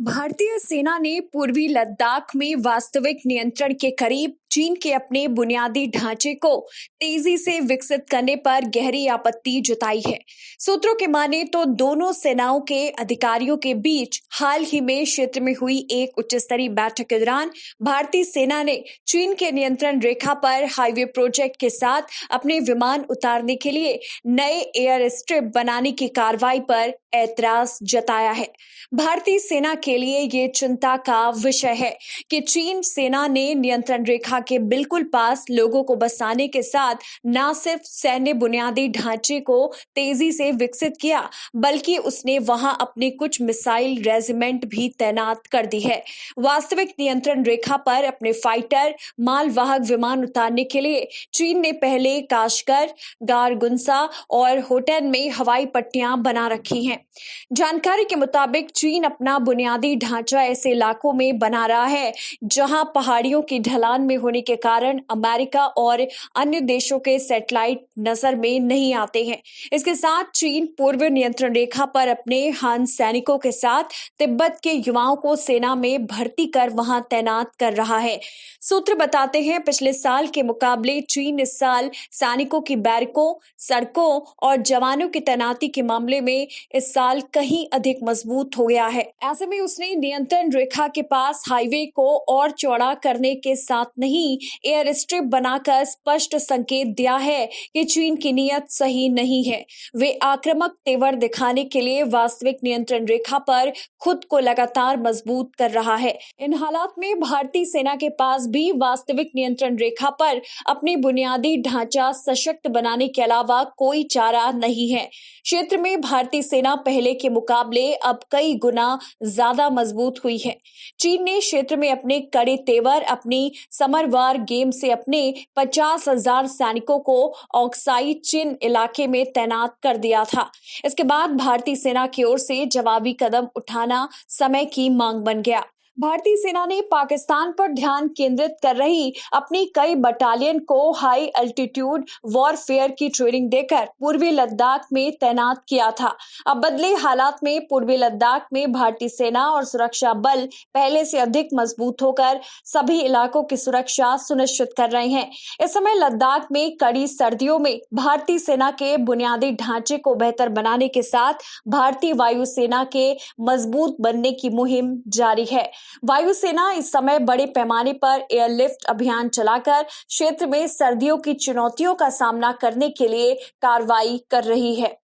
भारतीय सेना ने पूर्वी लद्दाख में वास्तविक नियंत्रण के करीब चीन के अपने बुनियादी ढांचे को तेजी से विकसित करने पर गहरी आपत्ति जताई है। सूत्रों के माने तो दोनों सेनाओं के अधिकारियों के बीच हाल ही में क्षेत्र में हुई एक उच्च स्तरीय बैठक के दौरान भारतीय सेना ने चीन के नियंत्रण रेखा पर हाईवे प्रोजेक्ट के साथ अपने विमान उतारने के लिए नए एयर स्ट्रिप बनाने की कार्रवाई पर ऐतराज जताया है। भारतीय सेना के लिए ये चिंता का विषय है कि चीन सेना ने नियंत्रण रेखा के बिल्कुल पास लोगों को बसाने के साथ न सिर्फ सैन्य बुनियादी ढांचे को तेजी से विकसित किया, बल्कि उसने वहां अपने कुछ मिसाइल रेजिमेंट भी तैनात कर दी है। वास्तविक नियंत्रण रेखा पर अपने फाइटर मालवाहक विमान उतारने के लिए चीन ने पहले काशगर, गारगुंसा और होटेन में हवाई पट्टियां बना रखी हैं। जानकारी के मुताबिक चीन अपना बुनियादी ढांचा ऐसे इलाकों में बना रहा है जहां पहाड़ियों की ढलान में होने के कारण अमेरिका और अन्य देशों के सैटेलाइट नजर में नहीं आते हैं। इसके साथ चीन पूर्व नियंत्रण रेखा पर अपने हान सैनिकों के साथ तिब्बत के युवाओं को सेना में भर्ती कर वहां तैनात कर रहा है। सूत्र बताते हैं पिछले साल के मुकाबले चीन इस साल सैनिकों की बैरकों, सड़कों और जवानों की तैनाती के मामले में इस साल कहीं अधिक मजबूत हो गया है। ऐसे में उसने नियंत्रण रेखा के पास हाईवे को और चौड़ा करने के साथ नहीं एयर स्ट्रिप बनाकर स्पष्ट संकेत दिया है कि चीन की नीयत सही नहीं है। वे आक्रामक तेवर दिखाने के लिए वास्तविक नियंत्रण रेखा पर खुद को लगातार मजबूत कर रहा है। इन हालात में भारतीय सेना के पास भी वास्तविक नियंत्रण रेखा पर अपनी बुनियादी ढांचा सशक्त बनाने के अलावा कोई चारा नहीं है। क्षेत्र में भारतीय सेना पहले के मुकाबले अब कई गुना ज्यादा मजबूत हुई है। चीन ने क्षेत्र में अपने कड़े तेवर, अपनी समरवार गेम से अपने 50,000 सैनिकों को ऑक्साई चिन इलाके में तैनात कर दिया था। इसके बाद भारतीय सेना की ओर से जवाबी कदम उठाना समय की मांग बन गया। भारतीय सेना ने पाकिस्तान पर ध्यान केंद्रित कर रही अपनी कई बटालियन को हाई अल्टीट्यूड वॉरफेयर की ट्रेनिंग देकर पूर्वी लद्दाख में तैनात किया था। अब बदले हालात में पूर्वी लद्दाख में भारतीय सेना और सुरक्षा बल पहले से अधिक मजबूत होकर सभी इलाकों की सुरक्षा सुनिश्चित कर रहे हैं। इस समय लद्दाख में कड़ी सर्दियों में भारतीय सेना के बुनियादी ढांचे को बेहतर बनाने के साथ भारतीय वायुसेना के मजबूत बनने की मुहिम जारी है। वायुसेना इस समय बड़े पैमाने पर एयरलिफ्ट अभियान चलाकर क्षेत्र में सर्दियों की चुनौतियों का सामना करने के लिए कार्रवाई कर रही है।